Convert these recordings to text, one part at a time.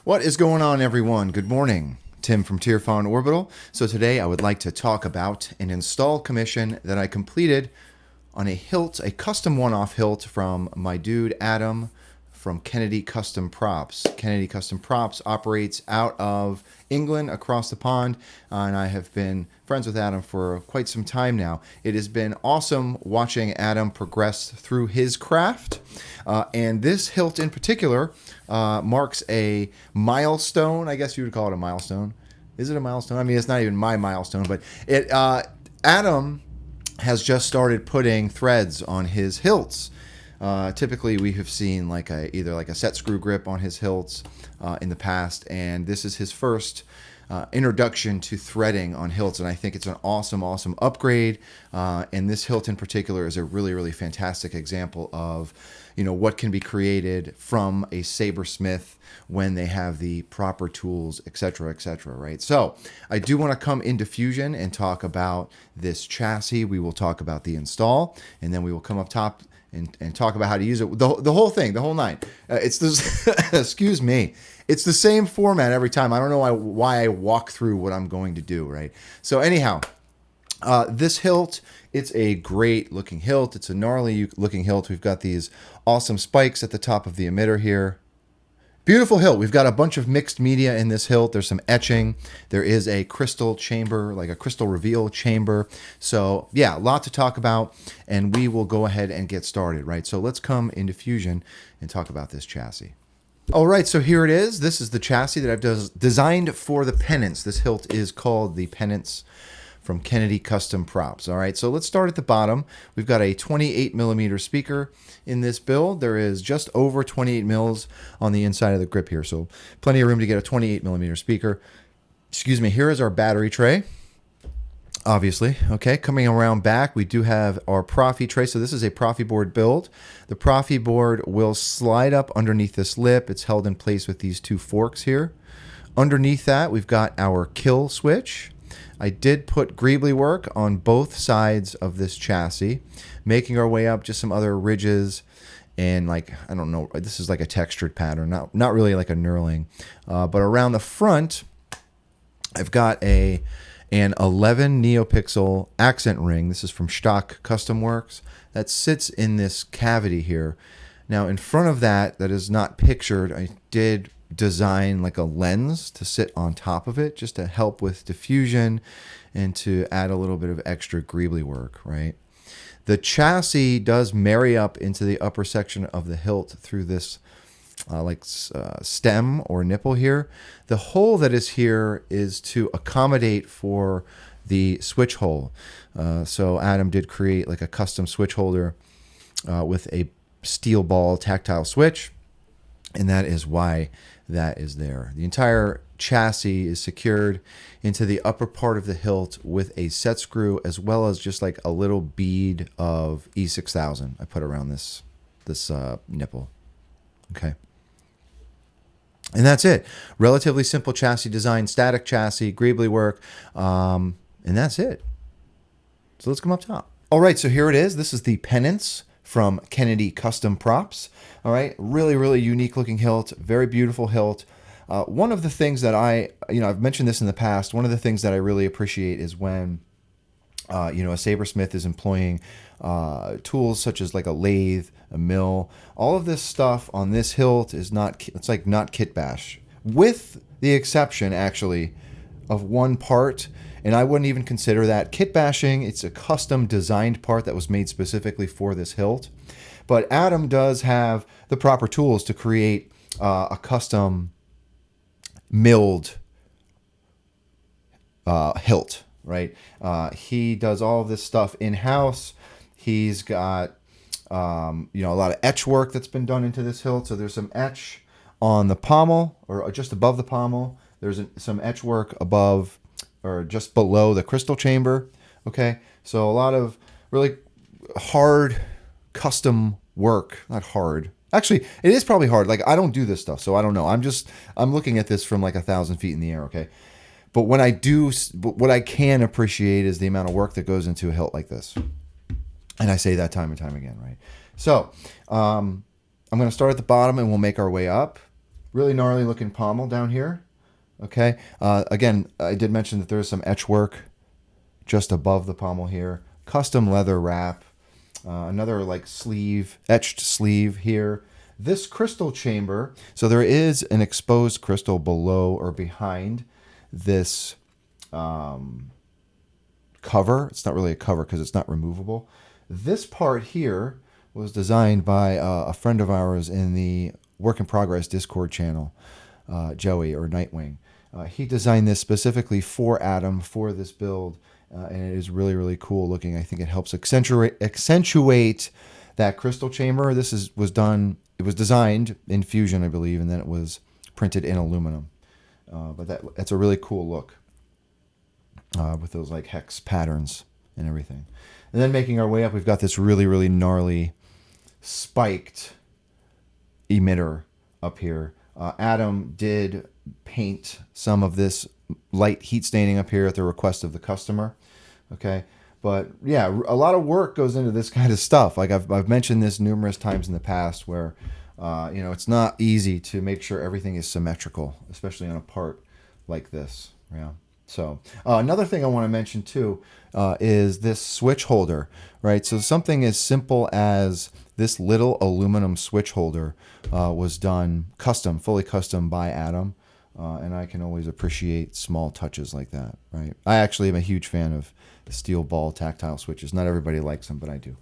What is going on, everyone? Good morning. Tim from Tierfon Orbital. So today I would like to talk about an install commission that I completed on a hilt, a custom one-off hilt from my dude Adam from Kennedy Custom Props. Kennedy Custom Props operates out of England across the pond, and I have been friends with Adam for quite some time now. It has been awesome watching Adam progress through his craft, and this hilt in particular marks a milestone. I guess you would call it a milestone. Is it a milestone? I mean, it's not even my milestone, but it. Adam has just started putting threads on his hilts. Typically, we have seen like either a set screw grip on his hilts in the past, and this is his first introduction to threading on hilts, and I think it's an awesome upgrade. And this hilt in particular is a really fantastic example of what can be created from a sabersmith when they have the proper tools, etc., right? So I do want to come into Fusion and talk about this chassis. We will talk about the install, and then we will come up top and talk about how to use it. The whole thing, the whole nine. It's this. Excuse me. It's the same format every time. I don't know why I walk through what I'm going to do, right? So anyhow, this hilt, it's a great looking hilt. It's a gnarly looking hilt. We've got these awesome spikes at the top of the emitter here. Beautiful hilt. We've got a bunch of mixed media in this hilt. There's some etching. There is a crystal chamber, like a crystal reveal chamber. So yeah, a lot to talk about, and we will go ahead and get started, right? So let's come into Fusion and talk about this chassis. All right, so here it is. This is the chassis that I've designed for the Penance. This hilt is called the Penance from Kennedy Custom Props. All right, so let's start at the bottom. We've got a 28mm speaker in this build. There is just over 28 mils on the inside of the grip here, so plenty of room to get a 28mm speaker. Excuse me, here is our battery tray. Obviously, okay, coming around back, we do have our Proffie tray. So this is a Proffie board build. The Proffie board will slide up underneath this lip. It's held in place with these two forks here. Underneath that, we've got our kill switch. I did put greebie work on both sides of this chassis, making our way up just some other ridges and I don't know, this is like a textured pattern, not really like a knurling. But around the front, I've got an 11 Neopixel accent ring. This is from Shtok Custom Works that sits in this cavity here. Now in front of that is not pictured, I did design like a lens to sit on top of it just to help with diffusion and to add a little bit of extra greebie work, right? The chassis does marry up into the upper section of the hilt through this stem or nipple here. The hole that is here is to accommodate for the switch hole. So Adam did create like a custom switch holder with a steel ball tactile switch, and that is why that is there. The entire chassis is secured into the upper part of the hilt with a set screw, as well as just like a little bead of E6000 I put around this nipple. Okay. And that's it. Relatively simple chassis design, static chassis, greebie work, and that's it. So let's come up top. All right, so here it is. This is the Penance from Kennedy Custom Props. All right, really unique looking hilt, very beautiful hilt. One of the things that I've mentioned this in the past, one of the things that I really appreciate is when a sabersmith is employing tools such as like a lathe, a mill. All of this stuff on this hilt is not kit bash, with the exception actually of one part, and I wouldn't even consider that kit bashing. It's a custom designed part that was made specifically for this hilt. But Adam does have the proper tools to create a custom milled hilt, right? He does all of this stuff in-house. He's got a lot of etch work that's been done into this hilt. So there's some etch on the pommel or just above the pommel. There's some etch work above or just below the crystal chamber. Okay, so a lot of really hard custom work. Not hard. Actually, it is probably hard. Like, I don't do this stuff, so I don't know. I'm looking at this from like 1,000 feet in the air, okay? But when I do, what I can appreciate is the amount of work that goes into a hilt like this. And I say that time and time again, right? So, I'm going to start at the bottom and we'll make our way up. Really gnarly looking pommel down here. Okay. Again, I did mention that there's some etch work just above the pommel here. Custom leather wrap. Another like sleeve, etched sleeve here. This crystal chamber, so there is an exposed crystal below or behind this cover. It's not really a cover because it's not removable. This part here was designed by a friend of ours in the Work in Progress Discord channel, Joey or Nightwing. He designed this specifically for Adam for this build, and it is really, really cool looking. I think it helps accentuate that crystal chamber. It was designed in fusion, I believe, and then it was printed in aluminum. But that's a really cool look with those like hex patterns and everything. And then making our way up, we've got this really, really gnarly spiked emitter up here. Adam did paint some of this light heat staining up here at the request of the customer. Okay. But yeah, a lot of work goes into this kind of stuff. Like I've mentioned this numerous times in the past where, it's not easy to make sure everything is symmetrical, especially on a part like this. Yeah. So another thing I want to mention too is this switch holder, right? So something as simple as this little aluminum switch holder was done custom, fully custom by Adam. And I can always appreciate small touches like that, right? I actually am a huge fan of steel ball tactile switches. Not everybody likes them, but I do.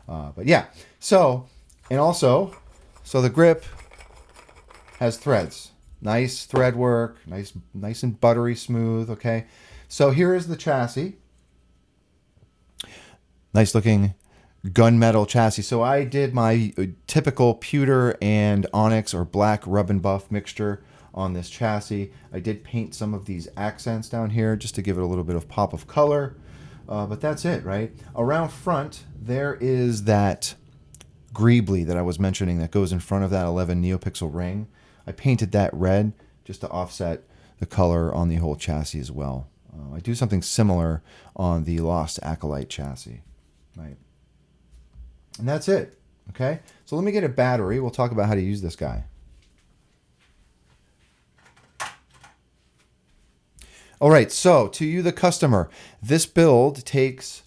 But yeah, so the grip has threads. Nice thread work, nice and buttery smooth, okay? So here is the chassis. Nice looking gunmetal chassis. So I did my typical pewter and onyx or black rub and buff mixture on this chassis. I did paint some of these accents down here just to give it a little bit of pop of color. But that's it, right? Around front, there is that greebie that I was mentioning that goes in front of that 11 Neopixel ring. I painted that red just to offset the color on the whole chassis as well. I do something similar on the Lost Acolyte chassis, right? And that's it, okay? So let me get a battery. We'll talk about how to use this guy. All right, so to you, the customer, this build takes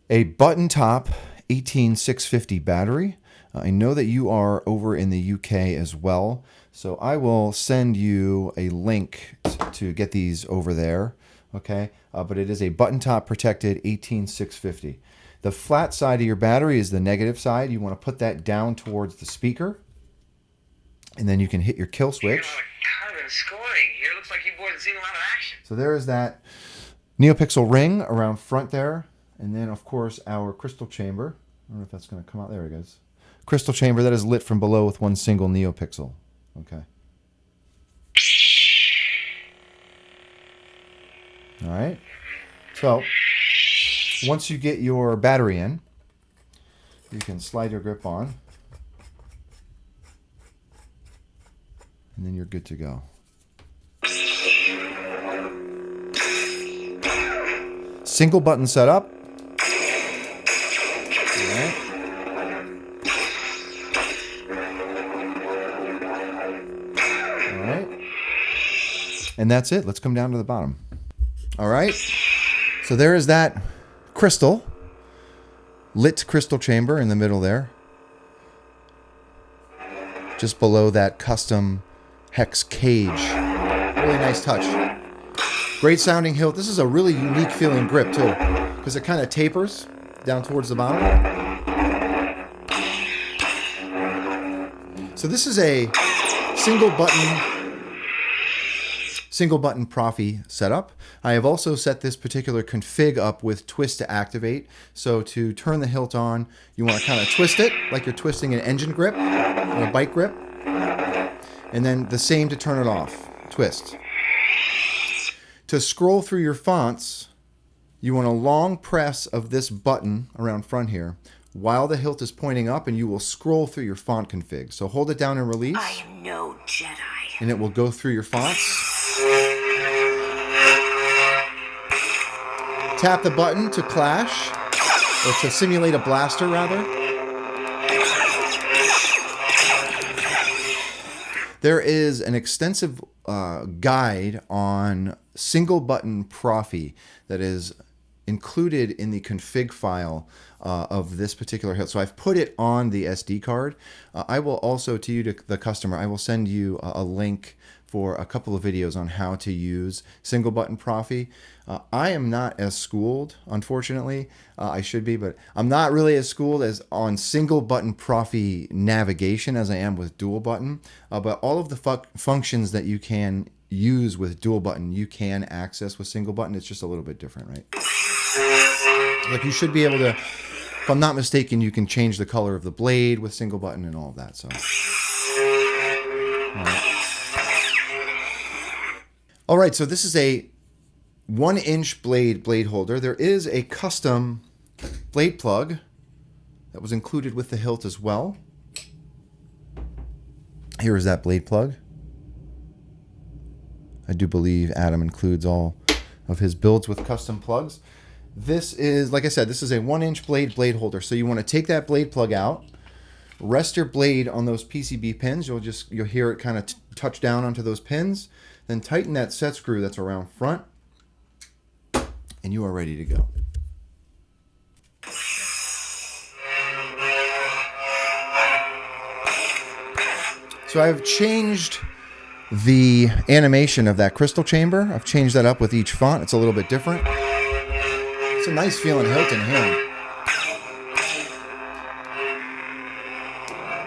a button top 18650 battery. I know that you are over in the UK as well, so I will send you a link to get these over there, okay? But it is a button top protected 18650. The flat side of your battery is the negative side. You want to put that down towards the speaker, and then you can hit your kill switch. Carbon scoring here. Looks like you boys have seen a lot of action. So there is that Neopixel ring around front there, and then of course our crystal chamber. I don't know if that's going to come out. There it goes. Crystal chamber that is lit from below with one single Neopixel. Okay. All right. So once you get your battery in, you can slide your grip on, and then you're good to go. Single button setup. All right. All right. And that's it. Let's come down to the bottom. All right. So there is that crystal, lit crystal chamber in the middle there. Just below that custom hex cage. Really nice touch. Great sounding hilt. This is a really unique feeling grip too, because it kind of tapers down towards the bottom. So this is a single button Proffie setup. I have also set this particular config up with twist to activate. So to turn the hilt on, you want to kind of twist it like you're twisting an engine grip or a bike grip. And then the same to turn it off. Twist. To scroll through your fonts, you want a long press of this button around front here while the hilt is pointing up, and you will scroll through your font config. So hold it down and release. I am no Jedi. And it will go through your fonts. Tap the button to clash, or to simulate a blaster rather. There is an extensive guide on single button Proffie that is included in the config file of this particular hilt. So I've put it on the SD card. I will also, to you, to the customer, I will send you a link for a couple of videos on how to use single button Proffie. I am not as schooled, unfortunately. I should be, but I'm not really as schooled as on single button Proffie navigation as I am with dual button. But all of the functions that you can use with dual button, you can access with single button. It's just a little bit different, right? Like you should be able to, if I'm not mistaken, you can change the color of the blade with single button and all of that. So, all right, so this is a 1-inch blade holder. There is a custom blade plug that was included with the hilt as well. Here is that blade plug. I do believe Adam includes all of his builds with custom plugs. This is, like I said, this is a 1-inch blade holder. So you want to take that blade plug out, rest your blade on those PCB pins. You'll hear it kind of touch down onto those pins. Then tighten that set screw that's around front, and you are ready to go. So I've changed the animation of that crystal chamber. I've changed that up with each font. It's a little bit different. It's a nice feeling hilt in here.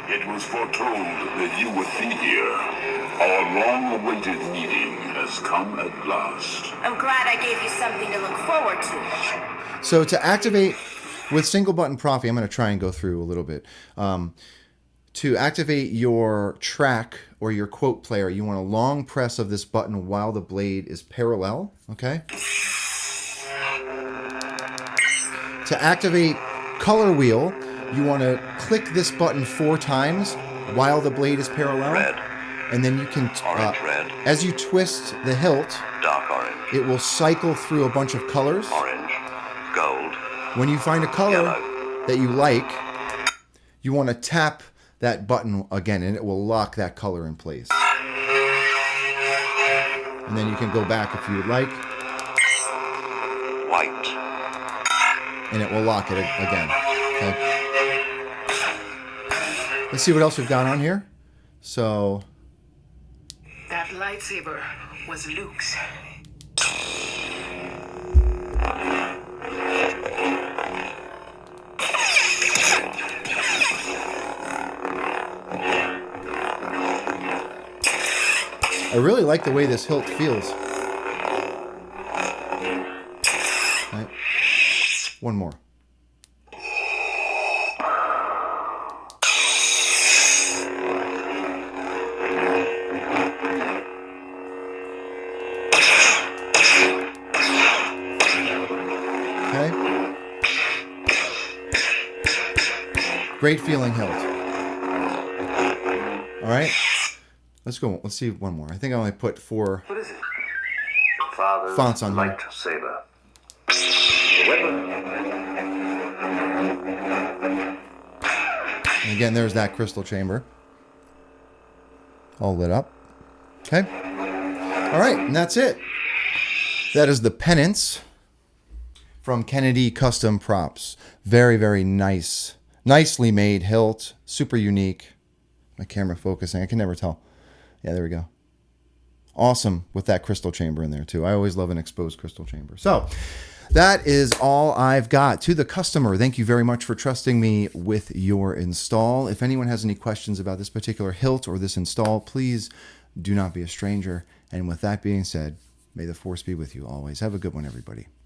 It was foretold that you would be here. Our long-awaited meeting has come at last. I'm glad I gave you something to look forward to. So to activate with single button Proffie, I'm going to try and go through a little bit. To activate your track or your quote player, you want a long press of this button while the blade is parallel, okay? To activate color wheel, you want to click this button 4 times while the blade is parallel. Red. And then you can, Orange, red. as you twist the hilt, Dark orange. it will cycle through a bunch of colors. Orange. Gold. When you find a color Yellow. that you like, you want to tap that button again, and it will lock that color in place. And then you can go back if you would like. White. And it will lock it again. Okay. Let's see what else we've got on here. So, That lightsaber was Luke's. I really like the way this hilt feels. Right. One more. Okay. Great feeling hilt. All right. Let's go. Let's see one more. I think I only put 4 What is it? Father's fonts on here. lightsaber. Weapon. And again, there's that crystal chamber. All lit up. Okay. All right, and that's it. That is the Penance from Kennedy Custom Props. Very, very nice. Nicely made hilt. Super unique. My camera focusing. I can never tell. Yeah, there we go. Awesome with that crystal chamber in there too. I always love an exposed crystal chamber. So that is all I've got. To the customer, thank you very much for trusting me with your install. If anyone has any questions about this particular hilt or this install, please do not be a stranger. And with that being said, may the force be with you always. Have a good one, everybody.